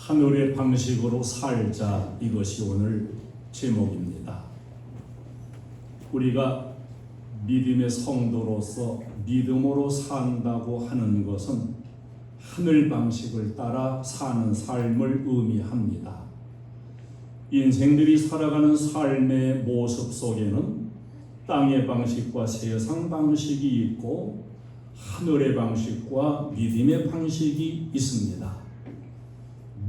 하늘의 방식으로 살자, 이것이 오늘 제목입니다. 우리가 믿음의 성도로서 믿음으로 산다고 하는 것은 하늘 방식을 따라 사는 삶을 의미합니다. 인생들이 살아가는 삶의 모습 속에는 땅의 방식과 세상 방식이 있고 하늘의 방식과 믿음의 방식이 있습니다.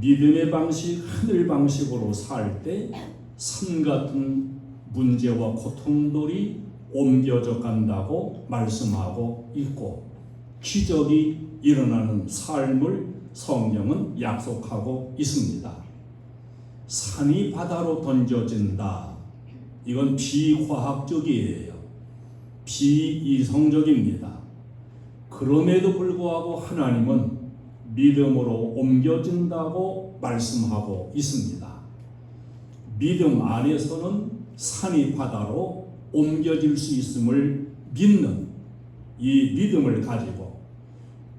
믿음의 방식, 하늘 방식으로 살 때 산 같은 문제와 고통들이 옮겨져 간다고 말씀하고 있고 기적이 일어나는 삶을 성경은 약속하고 있습니다. 산이 바다로 던져진다. 이건 비과학적이에요. 비이성적입니다. 그럼에도 불구하고 하나님은 믿음으로 옮겨진다고 말씀하고 있습니다. 믿음 안에서는 산이 바다로 옮겨질 수 있음을 믿는 이 믿음을 가지고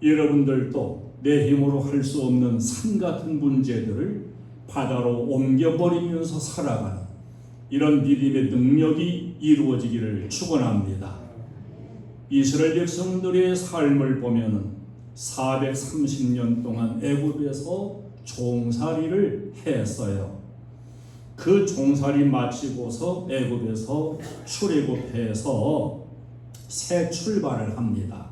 여러분들도 내 힘으로 할 수 없는 산 같은 문제들을 바다로 옮겨버리면서 살아가는 이런 믿음의 능력이 이루어지기를 축원합니다. 이스라엘 백성들의 삶을 보면은 430년 동안 애굽에서 종살이를 했어요. 그 종살이 마치고서 애굽에서 출애굽해서 새 출발을 합니다.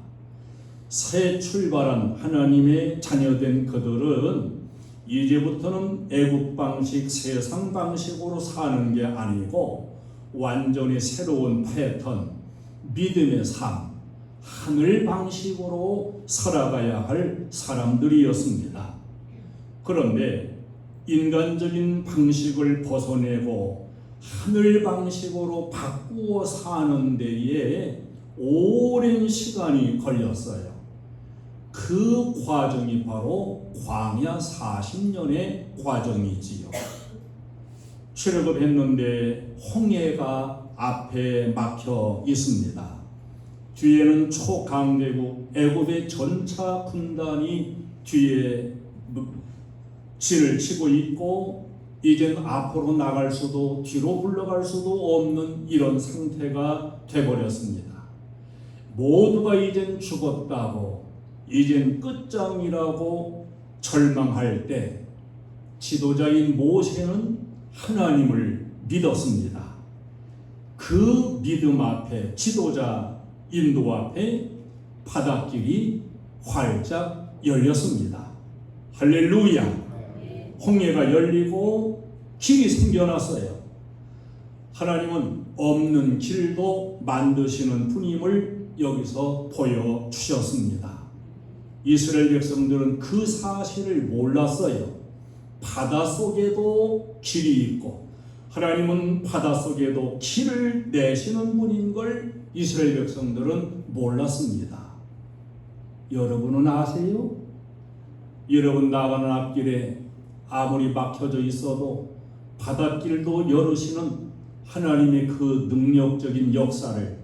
새 출발한 하나님의 자녀된 그들은 이제부터는 애굽 방식, 세상 방식으로 사는 게 아니고 완전히 새로운 패턴, 믿음의 삶, 하늘 방식으로 살아가야 할 사람들이었습니다. 그런데 인간적인 방식을 벗어내고 하늘 방식으로 바꾸어 사는 데에 오랜 시간이 걸렸어요. 그 과정이 바로 광야 40년의 과정이지요. 출애굽했는데 홍해가 앞에 막혀 있습니다. 뒤에는 초강대국 애굽의 전차 군단이 뒤에 진을 치고 있고 이제는 앞으로 나갈 수도 뒤로 물러갈 수도 없는 이런 상태가 돼버렸습니다. 모두가 이젠 죽었다고 이젠 끝장이라고 절망할 때 지도자인 모세는 하나님을 믿었습니다. 그 믿음 앞에 지도자 인도 앞에 바닷길이 활짝 열렸습니다. 할렐루야! 홍해가 열리고 길이 생겨났어요. 하나님은 없는 길도 만드시는 분임을 여기서 보여주셨습니다. 이스라엘 백성들은 그 사실을 몰랐어요. 바닷속에도 길이 있고 하나님은 바닷속에도 길을 내시는 분인 걸 이스라엘 백성들은 몰랐습니다. 여러분은 아세요? 여러분 나가는 앞길에 아무리 막혀져 있어도 바닷길도 열으시는 하나님의 그 능력적인 역사를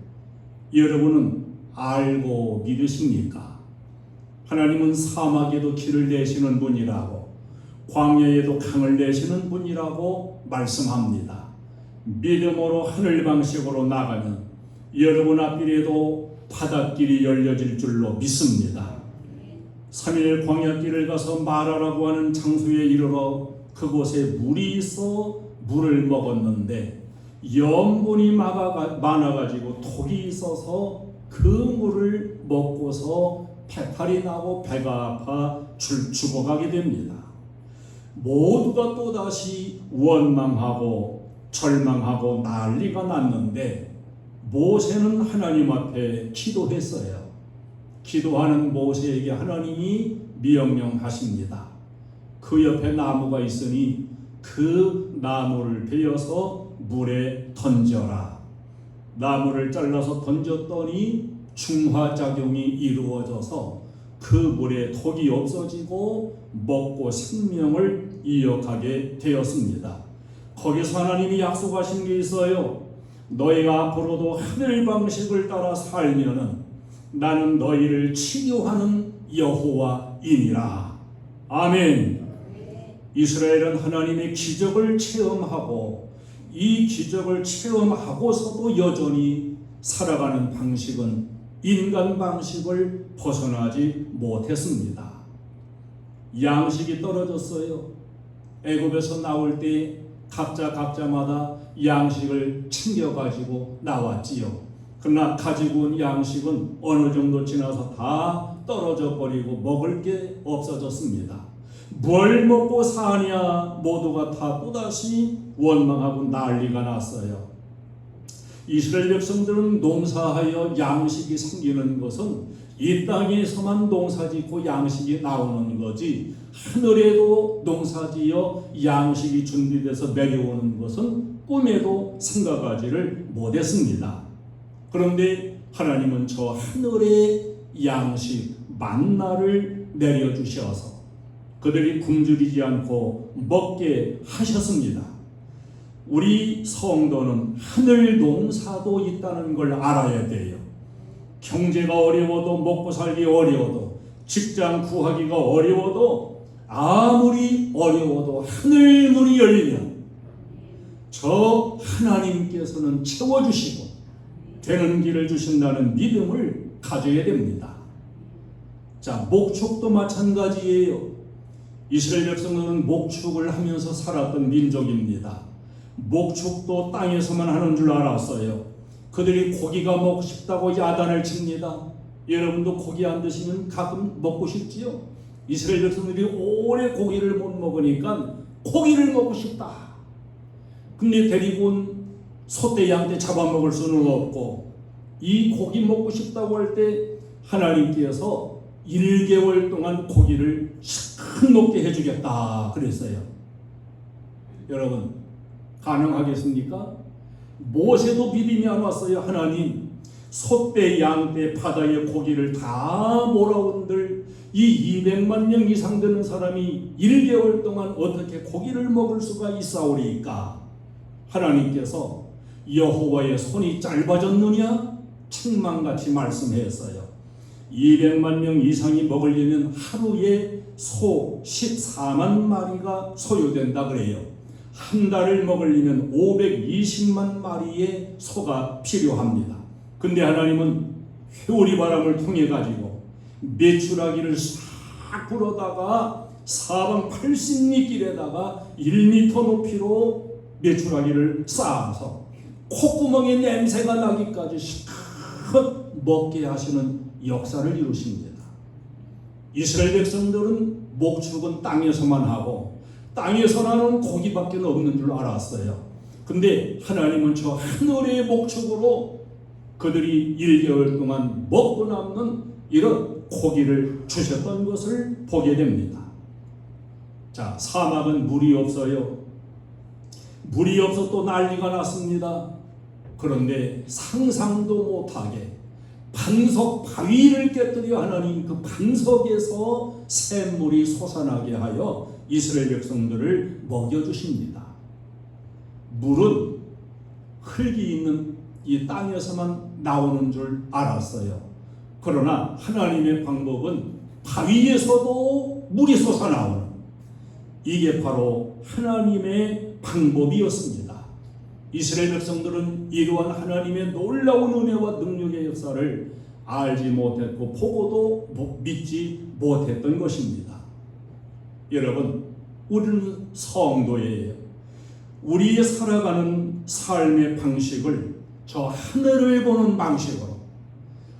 여러분은 알고 믿으십니까? 하나님은 사막에도 길을 내시는 분이라고 광야에도 강을 내시는 분이라고 말씀합니다. 믿음으로 하늘 방식으로 나가면 여러분 앞길에도 바닷길이 열려질 줄로 믿습니다. 3일 광야길을 가서 마라라고 하는 장소에 이르러 그곳에 물이 있어 물을 먹었는데 염분이 많아가지고 독이 있어서 그 물을 먹고서 배탈이 나고 배가 아파 죽어가게 됩니다. 모두가 또다시 원망하고 절망하고 난리가 났는데 모세는 하나님 앞에 기도했어요. 기도하는 모세에게 하나님이 명령하십니다. 그 옆에 나무가 있으니 그 나무를 베어서 물에 던져라. 나무를 잘라서 던졌더니 중화작용이 이루어져서 그 물에 독이 없어지고 먹고 생명을 이어가게 되었습니다. 거기서 하나님이 약속하신 게 있어요. 너희가 앞으로도 하늘 방식을 따라 살면은 나는 너희를 치료하는 여호와이니라. 아멘. 이스라엘은 하나님의 기적을 체험하고 이 기적을 체험하고서도 여전히 살아가는 방식은 인간 방식을 벗어나지 못했습니다. 양식이 떨어졌어요. 애굽에서 나올 때 각자마다 양식을 챙겨가지고 나왔지요. 그러나 가지고 온 양식은 어느 정도 지나서 다 떨어져 버리고 먹을 게 없어졌습니다. 뭘 먹고 사냐 모두가 다 또다시 원망하고 난리가 났어요. 이스라엘 백성들은 농사하여 양식이 생기는 것은 이 땅에서만 농사짓고 양식이 나오는 거지 하늘에도 농사지어 양식이 준비돼서 내려오는 것은 꿈에도 생각하지를 못했습니다. 그런데 하나님은 저 하늘의 양식 만나를 내려주셔서 그들이 굶주리지 않고 먹게 하셨습니다. 우리 성도는 하늘 농사도 있다는 걸 알아야 돼요. 경제가 어려워도 먹고 살기 어려워도 직장 구하기가 어려워도 아무리 어려워도 하늘 문이 열리면 저 하나님께서는 채워주시고 되는 길을 주신다는 믿음을 가져야 됩니다. 자, 목축도 마찬가지예요. 이스라엘 백성들은 목축을 하면서 살았던 민족입니다. 목축도 땅에서만 하는 줄 알았어요. 그들이 고기가 먹고 싶다고 야단을 칩니다. 여러분도 고기 안 드시면 가끔 먹고 싶지요? 이스라엘 백성들이 오래 고기를 못 먹으니까 고기를 먹고 싶다. 근데 데리고 온 소떼 양떼 잡아먹을 수는 없고 이 고기 먹고 싶다고 할 때 하나님께서 1개월 동안 고기를 싹 먹게 해주겠다 그랬어요. 여러분 가능하겠습니까? 모세도 믿음이 안 왔어요. 하나님 소떼 양떼 바다의 고기를 다 몰아온들 이 200만 명 이상 되는 사람이 1개월 동안 어떻게 고기를 먹을 수가 있사오리까? 하나님께서 여호와의 손이 짧아졌느냐? 책망같이 말씀했어요. 200만 명 이상이 먹으려면 하루에 소 14만 마리가 소요된다 그래요. 한 달을 먹으려면 520만 마리의 소가 필요합니다. 근데 하나님은 회오리 바람을 통해 가지고 메추라기를 싹 불어다가 사방 80리 길에다가 1m 높이로 메추라기를 쌓아서 콧구멍에 냄새가 나기까지 실컷 먹게 하시는 역사를 이루십니다. 이스라엘 백성들은 목축은 땅에서만 하고 땅에서 나는 고기밖에 없는 줄 알았어요. 근데 하나님은 저 하늘의 목축으로 그들이 1개월 동안 먹고 남는 이런 고기를 주셨던 것을 보게 됩니다. 자, 사막은 물이 없어요. 물이 없어 또 난리가 났습니다. 그런데 상상도 못하게 반석 바위를 깨뜨려 하나님 그 반석에서 샘물이 솟아나게 하여 이스라엘 백성들을 먹여주십니다. 물은 흙이 있는 이 땅에서만 나오는 줄 알았어요. 그러나 하나님의 방법은 바위에서도 물이 솟아나오는 이게 바로 하나님의 방법이었습니다. 이스라엘 백성들은 이러한 하나님의 놀라운 은혜와 능력의 역사를 알지 못했고 보고도 믿지 못했던 것입니다. 여러분, 우리는 성도예요. 우리의 살아가는 삶의 방식을 저 하늘을 보는 방식으로,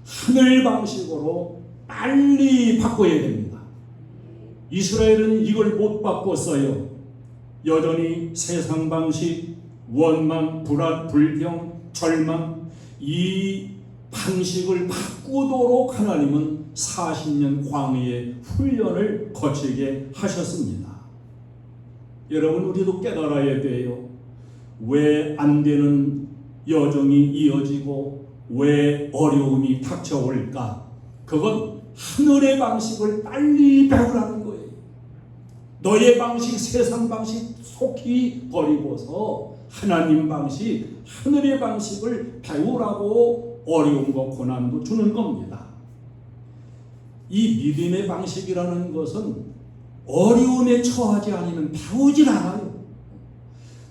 하늘 방식으로 빨리 바꿔야 됩니다. 이스라엘은 이걸 못 바꿨어요. 여전히 세상 방식, 원망, 불안, 불평, 절망 이 방식을 바꾸도록 하나님은 40년 광야의 훈련을 거치게 하셨습니다. 여러분, 우리도 깨달아야 돼요. 왜 안 되는 여정이 이어지고 왜 어려움이 닥쳐올까? 그건 하늘의 방식을 빨리 배우라는 거예요. 너의 방식, 세상 방식 속히 버리고서 하나님 방식, 하늘의 방식을 배우라고 어려움과 고난도 주는 겁니다. 이 믿음의 방식이라는 것은 어려움에 처하지 않으면 배우질 않아요.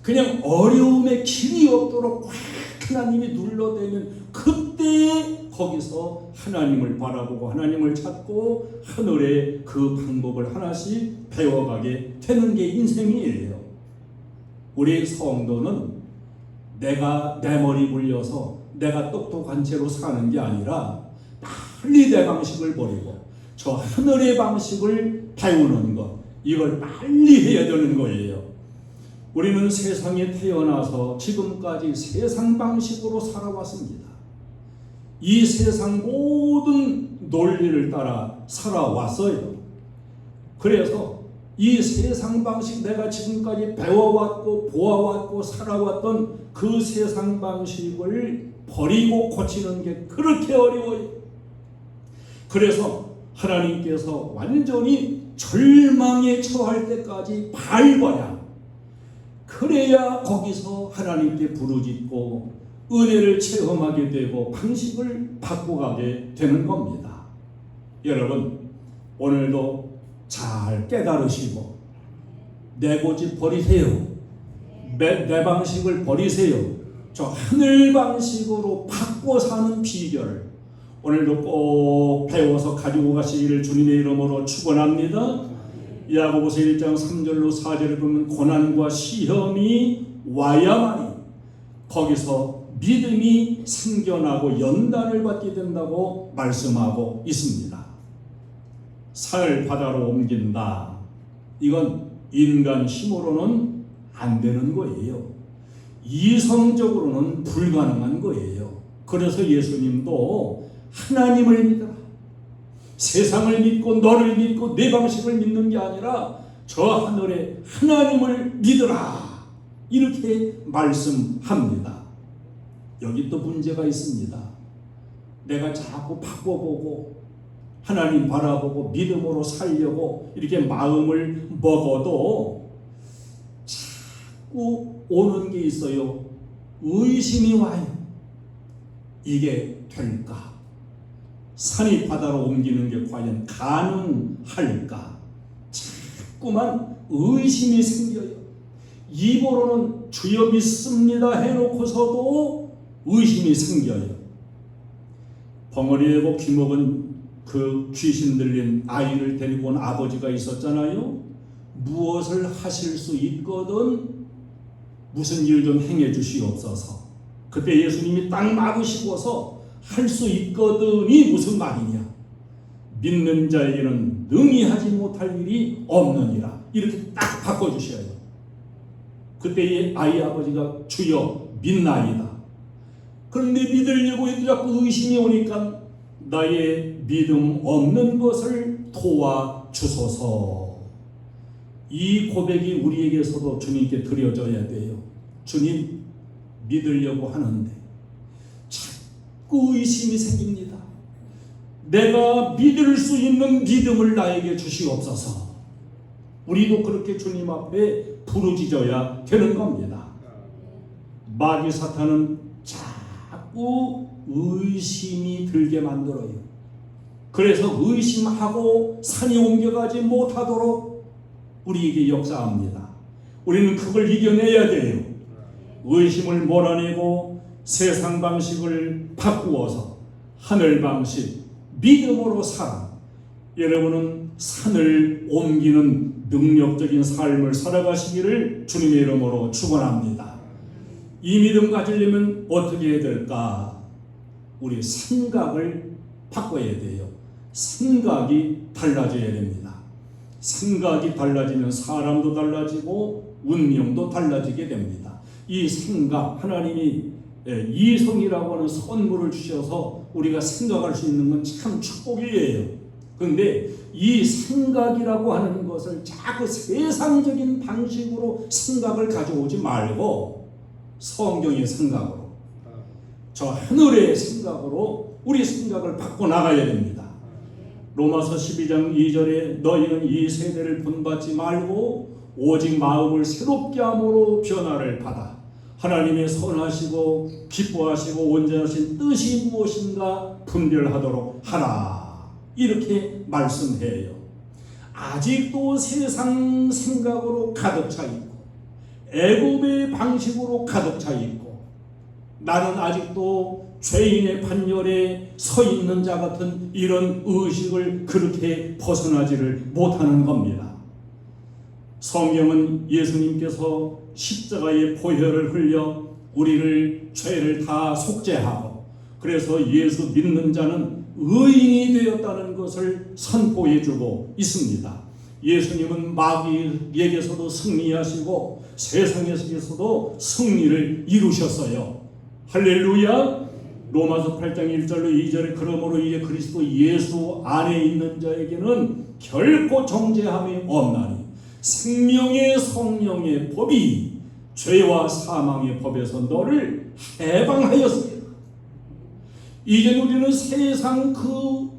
그냥 어려움에 길이 없도록 꽉 하나님이 눌러대면 그때 거기서 하나님을 바라보고 하나님을 찾고 하늘의 그 방법을 하나씩 배워가게 되는 게 인생이에요. 우리 성도는 내가 내 머리 굴려서 내가 똑똑한 채로 사는 게 아니라 빨리 내 방식을 버리고 저 하늘의 방식을 배우는 것, 이걸 빨리 해야 되는 거예요. 우리는 세상에 태어나서 지금까지 세상 방식으로 살아왔습니다. 이 세상 모든 논리를 따라 살아왔어요. 그래서 이 세상 방식, 내가 지금까지 배워왔고 보아왔고 살아왔던 그 세상 방식을 버리고 고치는 게 그렇게 어려워요. 그래서 하나님께서 완전히 절망에 처할 때까지 밟아야, 그래야 거기서 하나님께 부르짖고 은혜를 체험하게 되고 방식을 바꿔가게 되는 겁니다. 여러분, 오늘도 잘 깨달으시고 내 고집 버리세요. 내 방식을 버리세요. 저 하늘 방식으로 바꿔 사는 비결을 오늘도 꼭 배워서 가지고 가시기를 주님의 이름으로 축원합니다. 야고보서 1장 3절로 4절을 보면 고난과 시험이 와야만이 거기서 믿음이 생겨나고 연단을 받게 된다고 말씀하고 있습니다. 살 바다로 옮긴다. 이건 인간 힘으로는 안 되는 거예요. 이성적으로는 불가능한 거예요. 그래서 예수님도 하나님을 믿어라. 세상을 믿고 너를 믿고 내 방식을 믿는 게 아니라 저 하늘의 하나님을 믿어라. 이렇게 말씀합니다. 여기 또 문제가 있습니다. 내가 자꾸 바꿔보고 하나님 바라보고 믿음으로 살려고 이렇게 마음을 먹어도 자꾸 오는 게 있어요. 의심이 와요. 이게 될까? 산이 바다로 옮기는 게 과연 가능할까? 자꾸만 의심이 생겨요. 입으로는 주여 믿습니다 해놓고서도 의심이 생겨요. 벙어리 내고 귀먹은 그 귀신 들린 아이를 데리고 온 아버지가 있었잖아요. 무엇을 하실 수 있거든 무슨 일 좀 행해 주시옵소서. 그때 예수님이 딱 막으시고서 할 수 있거든이 무슨 말이냐? 믿는 자에게는 능히 하지 못할 일이 없느니라. 이렇게 딱 바꿔주셔야 돼요. 그때 아이 아버지가 주여 믿나이다. 그런데 믿으려고 해도 자꾸 의심이 오니까 나의 믿음 없는 것을 도와주소서. 이 고백이 우리에게서도 주님께 드려져야 돼요. 주님, 믿으려고 하는데 자꾸 의심이 생깁니다. 내가 믿을 수 있는 믿음을 나에게 주시옵소서. 우리도 그렇게 주님 앞에 부르짖어야 되는 겁니다. 마귀 사탄은 자꾸 의심이 들게 만들어요. 그래서 의심하고 산이 옮겨가지 못하도록 우리에게 역사합니다. 우리는 그걸 이겨내야 돼요. 의심을 몰아내고 세상 방식을 바꾸어서 하늘 방식, 믿음으로 살아. 여러분은 산을 옮기는 능력적인 삶을 살아가시기를 주님의 이름으로 축원합니다. 이 믿음 가지려면 어떻게 해야 될까? 우리 생각을 바꿔야 돼요. 생각이 달라져야 됩니다. 생각이 달라지면 사람도 달라지고 운명도 달라지게 됩니다. 이 생각, 하나님이 이성이라고 하는 선물을 주셔서 우리가 생각할 수 있는 건 참 축복이에요. 그런데 이 생각이라고 하는 것을 자꾸 세상적인 방식으로 생각을 가져오지 말고 성경의 생각으로, 저 하늘의 생각으로 우리 생각을 바꿔나가야 됩니다. 로마서 12장 2절에 너희는 이 세대를 본받지 말고 오직 마음을 새롭게 함으로 변화를 받아 하나님의 선하시고 기뻐하시고 온전하신 뜻이 무엇인가 분별하도록 하라. 이렇게 말씀해요. 아직도 세상 생각으로 가득 차 있고 애굽의 방식으로 가득 차 있고 나는 아직도 죄인의 판결에 서 있는 자 같은 이런 의식을 그렇게 벗어나지를 못하는 겁니다. 성경은 예수님께서 십자가의 보혈을 흘려 우리를 죄를 다 속죄하고 그래서 예수 믿는 자는 의인이 되었다는 것을 선포해주고 있습니다. 예수님은 마귀에게서도 승리하시고 세상에서도 승리를 이루셨어요. 할렐루야. 로마서 8장 1절로 2절에 그러므로 이제 그리스도 예수 안에 있는 자에게는 결코 정죄함이 없나니 생명의 성령의 법이 죄와 사망의 법에서 너를 해방하였습니다. 이제 우리는 세상 그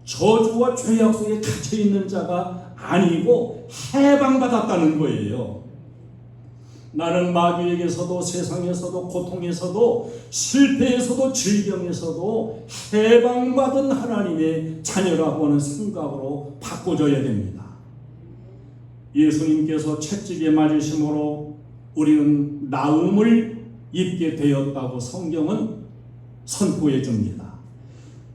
저주와 죄악 속에 갇혀 있는 자가 아니고 해방받았다는 거예요. 나는 마귀에게서도 세상에서도 고통에서도 실패에서도 질병에서도 해방받은 하나님의 자녀라고 하는 생각으로 바꿔줘야 됩니다. 예수님께서 채찍에 맞으심으로 우리는 나음을 입게 되었다고 성경은 선포해 줍니다.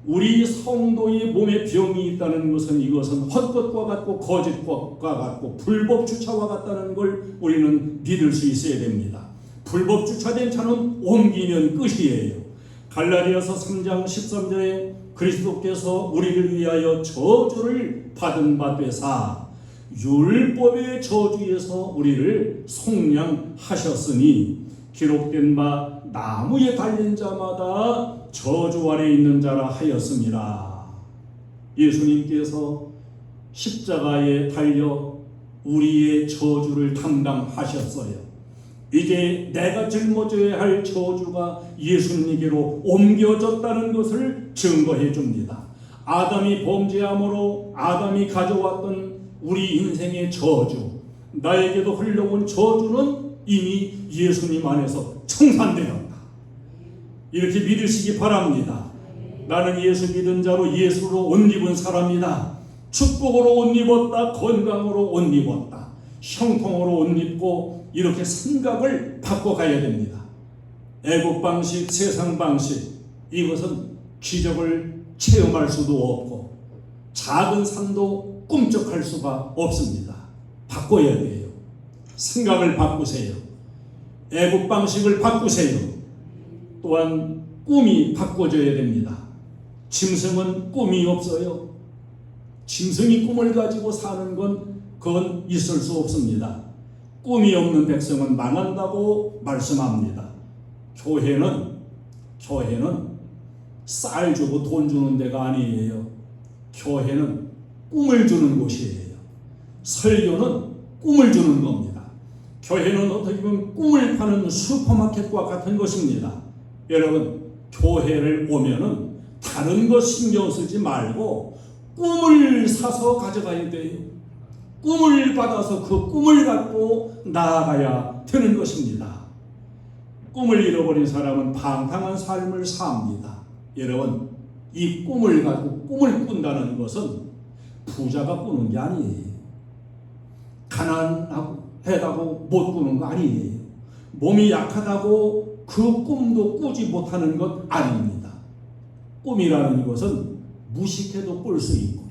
우리 성도의 몸에 병이 있다는 것은 이것은 헛것과 같고 거짓것과 같고 불법 주차와 같다는 걸 우리는 믿을 수 있어야 됩니다. 불법 주차된 차는 옮기면 끝이에요. 갈라디아서 3장 13절에 그리스도께서 우리를 위하여 저주를 받은 바 되사 율법의 저주에서 우리를 속량하셨으니 기록된 바 나무에 달린 자마다 저주 아래 있는 자라 하였습니다. 예수님께서 십자가에 달려 우리의 저주를 담당하셨어요. 이제 내가 짊어져야 할 저주가 예수님께로 옮겨졌다는 것을 증거해 줍니다. 아담이 범죄함으로 아담이 가져왔던 우리 인생의 저주, 나에게도 흘러온 저주는 이미 예수님 안에서 청산되었다. 이렇게 믿으시기 바랍니다. 나는 예수 믿은 자로 예수로 옷 입은 사람이다. 축복으로 옷 입었다. 건강으로 옷 입었다. 형통으로 옷 입고 이렇게 생각을 바꿔가야 됩니다. 애국 방식, 세상 방식, 이것은 기적을 체험할 수도 없고 작은 산도 꿈쩍할 수가 없습니다. 바꿔야 돼요. 생각을 바꾸세요. 애국 방식을 바꾸세요. 또한 꿈이 바꿔져야 됩니다. 짐승은 꿈이 없어요. 짐승이 꿈을 가지고 사는 건 그건 있을 수 없습니다. 꿈이 없는 백성은 망한다고 말씀합니다. 교회는 쌀 주고 돈 주는 데가 아니에요. 교회는 꿈을 주는 곳이에요. 설교는 꿈을 주는 겁니다. 교회는 어떻게 보면 꿈을 파는 슈퍼마켓과 같은 것입니다. 여러분, 교회를 오면은 다른 것 신경 쓰지 말고 꿈을 사서 가져가야 돼요. 꿈을 받아서 그 꿈을 갖고 나아가야 되는 것입니다. 꿈을 잃어버린 사람은 방탕한 삶을 삽니다. 여러분, 이 꿈을 가지고 꿈을 꾼다는 것은 부자가 꾸는 게 아니에요. 가난하다고 못 꾸는 거 아니에요. 몸이 약하다고 그 꿈도 꾸지 못하는 것 아닙니다. 꿈이라는 것은 무식해도 꿀 수 있고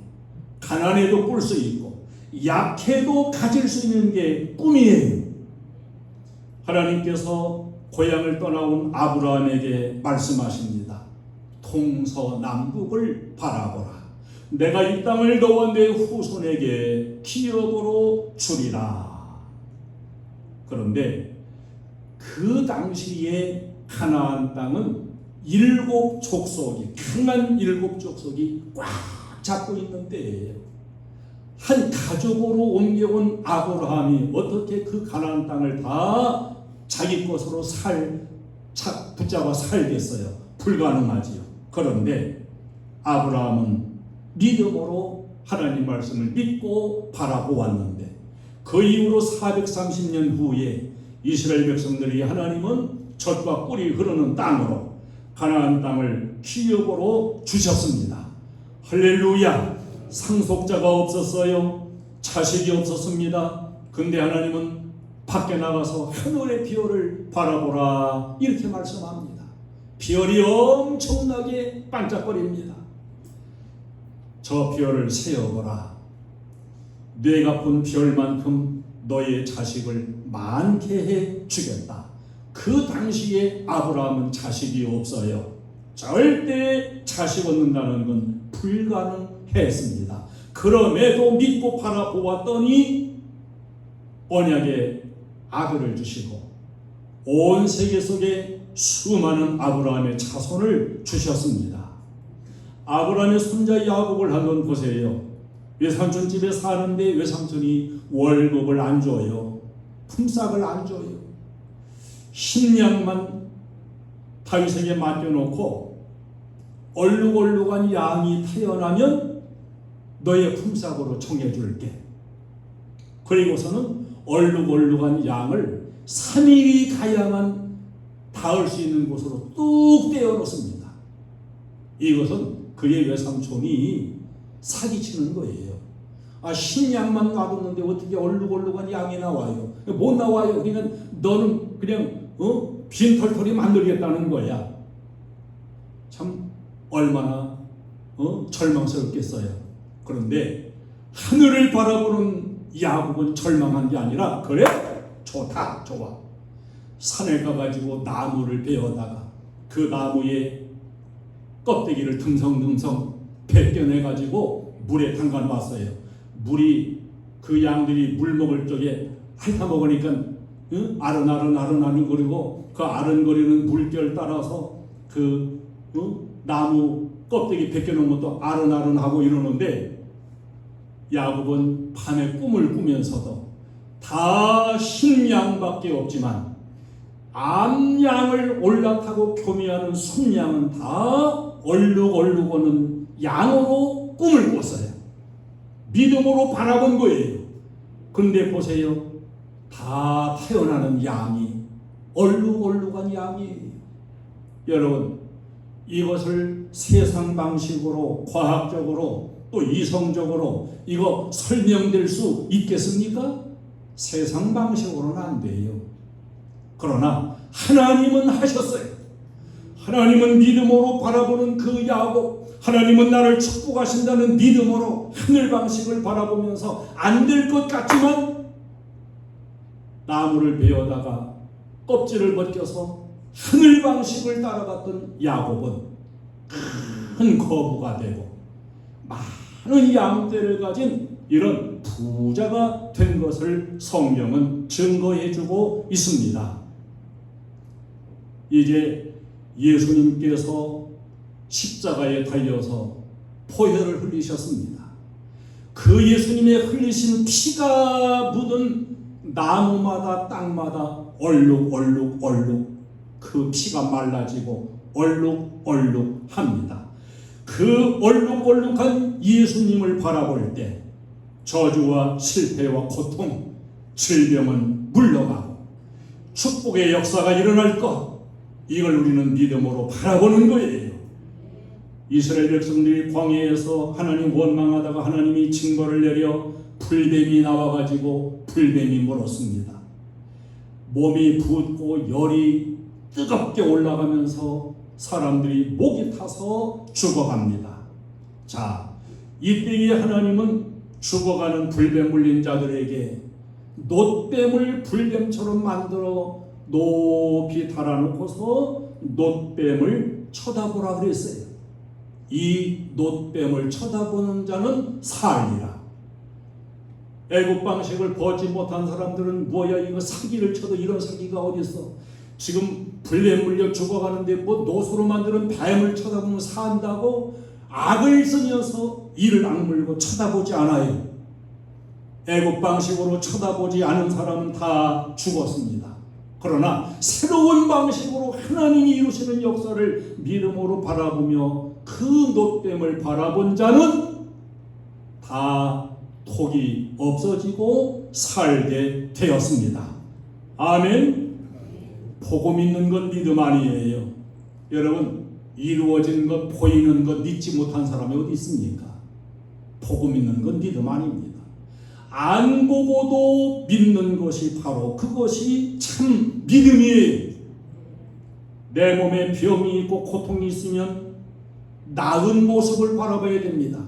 가난해도 꿀 수 있고 약해도 가질 수 있는 게 꿈이에요. 하나님께서 고향을 떠나온 아브라함에게 말씀하십니다. 동서남북을 바라보라. 내가 이 땅을 너와 내 후손에게 기업으로 주리라. 그런데 그 당시에 가나안 땅은 7 족속이, 강한 7 족속이 꽉 잡고 있는 때예요. 한 가족으로 옮겨온 아브라함이 어떻게 그 가나안 땅을 다 자기 것으로 붙잡아 살겠어요? 불가능하지요. 그런데 아브라함은 믿음으로 하나님 말씀을 믿고 바라보았는데 그 이후로 430년 후에 이스라엘 백성들이 하나님은 젖과 꿀이 흐르는 땅으로 가나안 땅을 기업으로 주셨습니다. 할렐루야. 상속자가 없었어요. 자식이 없었습니다. 근데 하나님은 밖에 나가서 하늘의 별을 바라보라 이렇게 말씀합니다. 별이 엄청나게 반짝거립니다. 저 별을 세어보라. 내가 본 별만큼 너의 자식을 많게 해 주겠다. 그 당시에 아브라함은 자식이 없어요. 절대 자식 얻는다는 건 불가능했습니다. 그럼에도 믿고 바라보았더니 언약의 아들을 주시고 온 세계 속에 수많은 아브라함의 자손을 주셨습니다. 아브라함의 손자 야곱을 한번 보세요. 외삼촌 집에 사는데 외삼촌이 월급을 안 줘요. 품삯을 안 줘요. 식량만 다윗에게 맡겨놓고 얼룩얼룩한 양이 태어나면 너의 품삯으로 정해줄게. 그리고서는 얼룩얼룩한 양을 3일이 가야만 닿을 수 있는 곳으로 뚝 떼어놓습니다. 이것은 그의 외삼촌이 사기치는 거예요. 식량만 놔뒀는데 어떻게 얼룩얼룩한 양이 나와요? 못 나와요. 그러니까 너는 그냥 빈털털이 만들겠다는 거야. 참 얼마나 절망스럽겠어요. 그런데 하늘을 바라보는 야곱은 절망한 게 아니라 그래? 좋다, 좋아. 산에 가가지고 나무를 베어다가 그 나무에 껍데기를 듬성듬성 벗겨내가지고 물에 담가 놨어요. 물이 그 양들이 물 먹을 적에 핥아 먹으니까 아른아른거리고 그 아른거리는 물결 따라서 그 나무 껍데기 벗겨놓은 것도 아른아른하고 이러는데 야곱은 밤에 꿈을 꾸면서도 다 흰양밖에 없지만 암양을 올라타고 교미하는 순양은 다 얼룩얼룩하는 양으로 꿈을 꿨어요. 믿음으로 바라본 거예요. 근데 보세요. 다 태어나는 양이 얼룩얼룩한 양이에요. 여러분, 이것을 세상 방식으로 과학적으로 또 이성적으로 이거 설명될 수 있겠습니까? 세상 방식으로는 안 돼요. 그러나 하나님은 하셨어요. 하나님은 믿음으로 바라보는 그 야곱, 하나님은 나를 축복하신다는 믿음으로 하늘 방식을 바라보면서 안 될 것 같지만 나무를 베어다가 껍질을 벗겨서 하늘 방식을 따라갔던 야곱은 큰 거부가 되고 많은 양떼를 가진 이런 부자가 된 것을 성경은 증거해주고 있습니다. 이제 예수님께서 십자가에 달려서 포효를 흘리셨습니다. 그 예수님의 흘리신 피가 묻은 나무마다 땅마다 얼룩얼룩 그 피가 말라지고 얼룩얼룩합니다. 그 얼룩얼룩한 예수님을 바라볼 때 저주와 실패와 고통, 질병은 물러가고 축복의 역사가 일어날 것, 이걸 우리는 믿음으로 바라보는 거예요. 이스라엘 백성들이 광야에서 하나님 원망하다가 하나님이 징벌을 내려 불뱀이 나와가지고 불뱀이 물었습니다. 몸이 붓고 열이 뜨겁게 올라가면서 사람들이 목이 타서 죽어갑니다. 자, 이때에 하나님은 죽어가는 불뱀 물린 자들에게 놋뱀을 불뱀처럼 만들어 높이 달아놓고서 놋뱀을 쳐다보라 그랬어요. 이 놋뱀을 쳐다보는 자는 살리라. 애국 방식을 보지 못한 사람들은 뭐야 이거 사기를 쳐도 이런 사기가 어디 있어. 지금 불뱀 물려 죽어가는데 뭐 놋으로 만드는 뱀을 쳐다보면 산다고 악을 쓰면서 이를 악물고 쳐다보지 않아요. 애국 방식으로 쳐다보지 않은 사람은 다 죽었습니다. 그러나 새로운 방식으로 하나님이 이루시는 역사를 믿음으로 바라보며 그 놋뱀을 바라본 자는 다 톡이 없어지고 살게 되었습니다. 아멘. 복음 있는 건 믿음 아니에요. 여러분, 이루어진 것, 보이는 것 믿지 못한 사람이 어디 있습니까? 복음 있는 건 믿음 아닙니다. 안 보고도 믿는 것이 바로 그것이 참 믿음이에요. 내 몸에 병이 있고 고통이 있으면 나은 모습을 바라봐야 됩니다.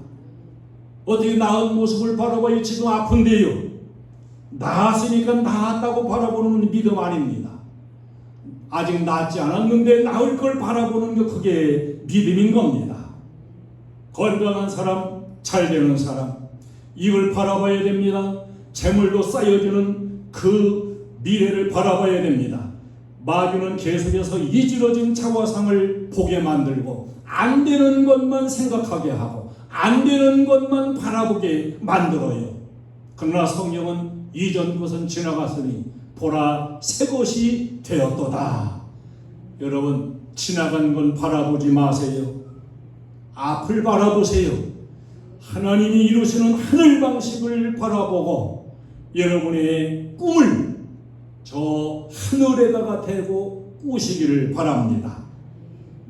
어떻게 나은 모습을 바라봐야 지금 아픈데요. 나았으니까 나았다고 바라보는 믿음 아닙니다. 아직 낫지 않았는데 나을 걸 바라보는 게 그게 믿음인 겁니다. 건강한 사람, 잘 되는 사람, 이걸 바라봐야 됩니다. 재물도 쌓여지는 그 미래를 바라봐야 됩니다. 마귀는 계속해서 이지러진 자화상을 보게 만들고 안 되는 것만 생각하게 하고 안 되는 것만 바라보게 만들어요. 그러나 성경은 이전 것은 지나갔으니 보라 새 것이 되었도다. 여러분, 지나간 건 바라보지 마세요. 앞을 바라보세요. 하나님이 이루시는 하늘 방식을 바라보고 여러분의 꿈을 저 하늘에다가 대고 꾸시기를 바랍니다.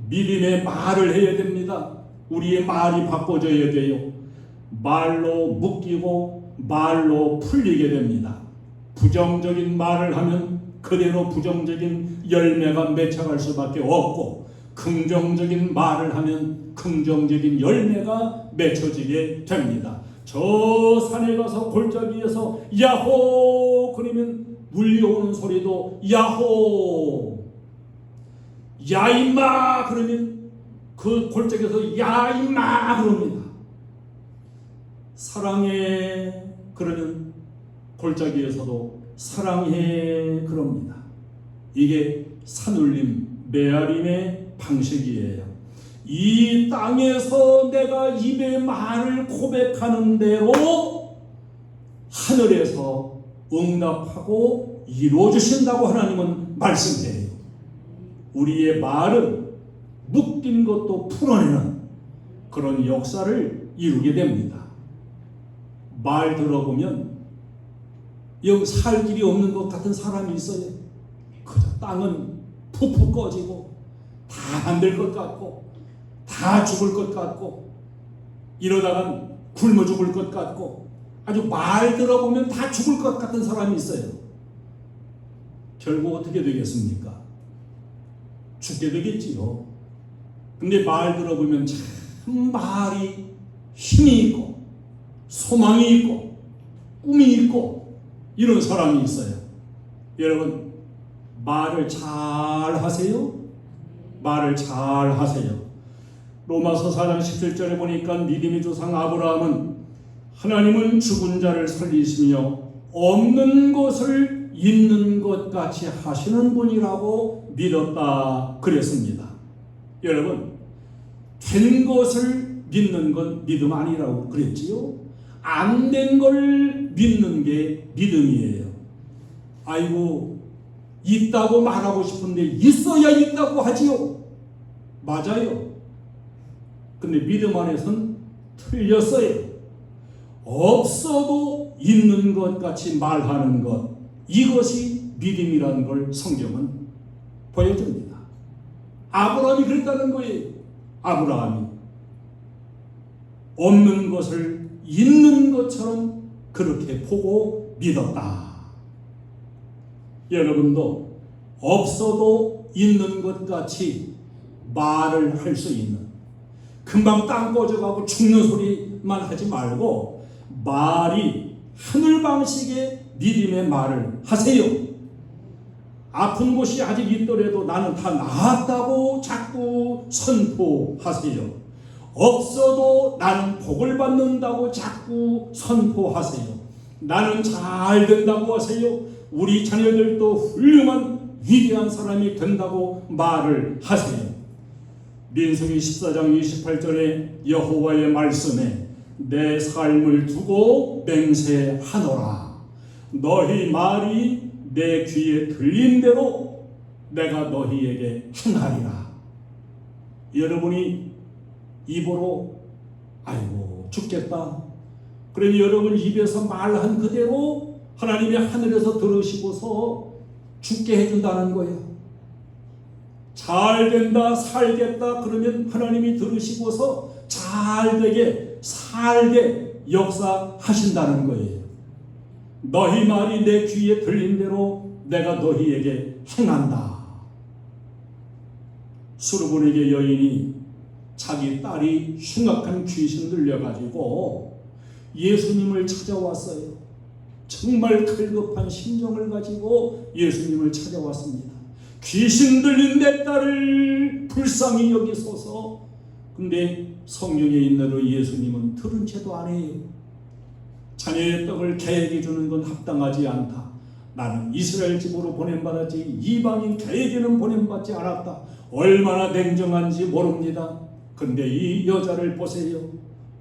믿음의 말을 해야 됩니다. 우리의 말이 바꿔져야 돼요. 말로 묶이고 말로 풀리게 됩니다. 부정적인 말을 하면 그대로 부정적인 열매가 맺혀갈 수밖에 없고, 긍정적인 말을 하면 긍정적인 열매가 맺혀지게 됩니다. 저 산에 가서 골짜기에서 야호 그러면 물려오는 소리도 야호, 야 임마 그러면 그 골짜기에서 야 임마 그럽니다. 사랑해 그러면 골짜기에서도 사랑해 그럽니다. 이게 산울림 메아림의 방식이에요. 이 땅에서 내가 입의 말을 고백하는 대로 하늘에서 응답하고 이루어주신다고 하나님은 말씀해요. 우리의 말은 묶인 것도 풀어내는 그런 역사를 이루게 됩니다. 말 들어보면 여기 살 길이 없는 것 같은 사람이 있어요. 그저 땅은 푹푹 꺼지고 다 안 될 것 같고 다 죽을 것 같고 이러다간 굶어 죽을 것 같고 아주 말 들어보면 다 죽을 것 같은 사람이 있어요. 결국 어떻게 되겠습니까? 죽게 되겠지요. 근데 말 들어보면 참 말이 힘이 있고 소망이 있고 꿈이 있고 이런 사람이 있어요. 여러분, 말을 잘 하세요. 말을 잘 하세요. 로마서 4장 17절에 보니까 믿음의 조상 아브라함은 하나님은 죽은 자를 살리시며 없는 것을 있는 것 같이 하시는 분이라고 믿었다 그랬습니다. 여러분, 된 것을 믿는 건 믿음 아니라고 그랬지요. 안 된 걸 믿는 게 믿음이에요. 아이고, 있다고 말하고 싶은데 있어야 있다고 하지요. 맞아요. 근데 믿음 안에서는 틀렸어요. 없어도 있는 것 같이 말하는 것, 이것이 믿음이라는 걸 성경은 보여줍니다. 아브라함이 그랬다는 거예요. 아브라함이 없는 것을 있는 것처럼 그렇게 보고 믿었다. 여러분도 없어도 있는 것 같이 말을 할 수 있는, 금방 땅 꺼져가고 죽는 소리만 하지 말고 말이 하늘 방식의 믿음의 말을 하세요. 아픈 곳이 아직 있더라도 나는 다 나았다고 자꾸 선포하세요. 없어도 나는 복을 받는다고 자꾸 선포하세요. 나는 잘 된다고 하세요. 우리 자녀들도 훌륭한 위대한 사람이 된다고 말을 하세요. 민수기 14장 28절에 여호와의 말씀에 내 삶을 두고 맹세하노라. 너희 말이 내 귀에 들린 대로 내가 너희에게 행하리라. 여러분이 입으로 아이고 죽겠다, 그러니 여러분 입에서 말한 그대로 하나님이 하늘에서 들으시고서 죽게 해준다는 거예요. 잘 된다, 살겠다 그러면 하나님이 들으시고서 잘 되게 살게 역사하신다는 거예요. 너희 말이 내 귀에 들린 대로 내가 너희에게 행한다. 수르보니게 여인이 자기 딸이 흉악한 귀신 들려가지고 예수님을 찾아왔어요. 정말 갈급한 심정을 가지고 예수님을 찾아왔습니다. 귀신 들린 내 딸을 불쌍히 여기소서. 근데 성령의 인내로 예수님은 들은 채도 안 해요. 자녀의 떡을 개에게 주는 건 합당하지 않다. 나는 이스라엘 집으로 보냄받았지 이방인 개에게는 보냄받지 않았다. 얼마나 냉정한지 모릅니다. 근데 이 여자를 보세요.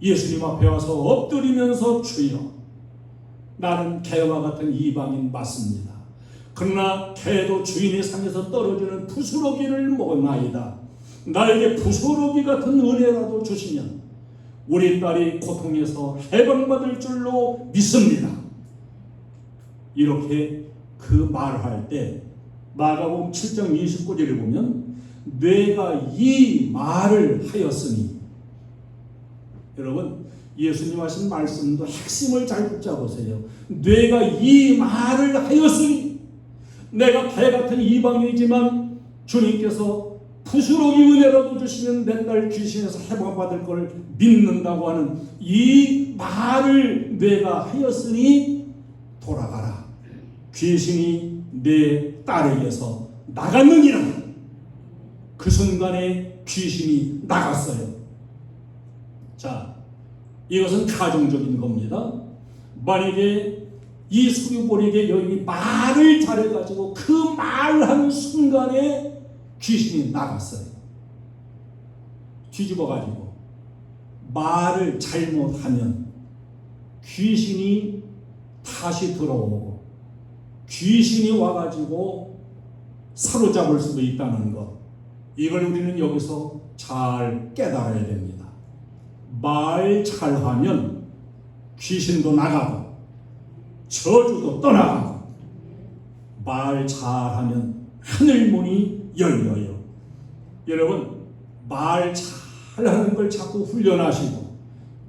예수님 앞에 와서 엎드리면서 주여, 나는 개와 같은 이방인 맞습니다. 그러나 개도 주인의 상에서 떨어지는 부스러기를 먹었나이다. 나에게 부스러기 같은 은혜라도 주시면 우리 딸이 고통에서 해방받을 줄로 믿습니다. 이렇게 그 말할 때 마가복음 7장 29절을 보면 뇌가 이 말을 하였으니, 여러분 예수님 하신 말씀도 핵심을 잘 붙잡으세요. 뇌가 이 말을 하였으니, 내가 개 같은 이방이지만 주님께서 부스러기 은혜라도 주시면 내 딸 귀신에서 해방받을 걸 믿는다고 하는 이 말을 뇌가 하였으니 돌아가라. 귀신이 내 딸에게서 나갔느니라. 그 순간에 귀신이 나갔어요. 자, 이것은 가정적인 겁니다. 만약에 이 수르보니게 여인이 말을 잘해가지고 그 말하는 순간에 귀신이 나갔어요. 뒤집어가지고 말을 잘못하면 귀신이 다시 들어오고 귀신이 와가지고 사로잡을 수도 있다는 것, 이걸 우리는 여기서 잘 깨달아야 됩니다. 말 잘하면 귀신도 나가고 저주도 떠나가고, 말 잘하면 하늘문이 열려요. 여러분, 말 잘하는 걸 자꾸 훈련하시고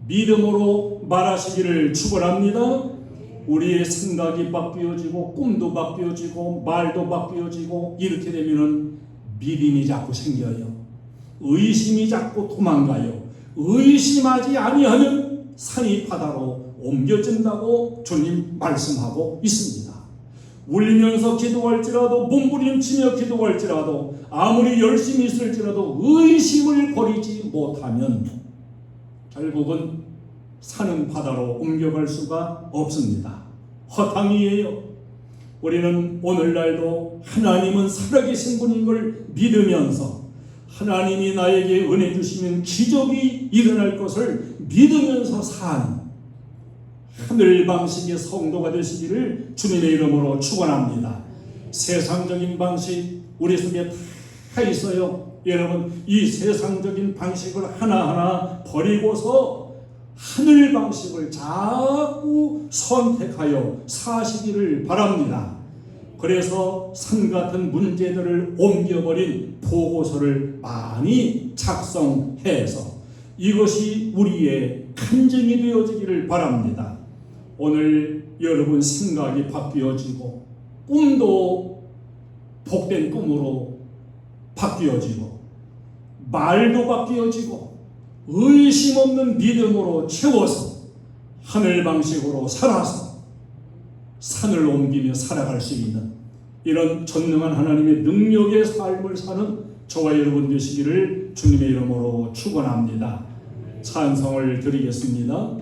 믿음으로 말하시기를 축원합니다. 우리의 생각이 바뀌어지고 꿈도 바뀌어지고 말도 바뀌어지고, 이렇게 되면은 믿음이 자꾸 생겨요. 의심이 자꾸 도망가요. 의심하지 아니하면 산이 바다로 옮겨진다고 주님 말씀하고 있습니다. 울면서 기도할지라도, 몸부림치며 기도할지라도, 아무리 열심히 있을지라도 의심을 버리지 못하면 결국은 산은 바다로 옮겨갈 수가 없습니다. 허탕이에요. 우리는 오늘날도 하나님은 살아계신 분인 걸 믿으면서, 하나님이 나에게 은혜 주시면 기적이 일어날 것을 믿으면서 사는 하늘 방식의 성도가 되시기를 주님의 이름으로 축원합니다. 세상적인 방식 우리 속에 다 있어요. 여러분, 이 세상적인 방식을 하나하나 버리고서 하늘 방식을 자꾸 선택하여 사시기를 바랍니다. 그래서 산 같은 문제들을 옮겨버린 보고서를 많이 작성해서 이것이 우리의 간증이 되어지기를 바랍니다. 오늘 여러분 생각이 바뀌어지고 꿈도 복된 꿈으로 바뀌어지고 말도 바뀌어지고 의심 없는 믿음으로 채워서 하늘 방식으로 살아서 산을 옮기며 살아갈 수 있는 이런 전능한 하나님의 능력의 삶을 사는 저와 여러분 되시기를 주님의 이름으로 축원합니다. 찬송을 드리겠습니다.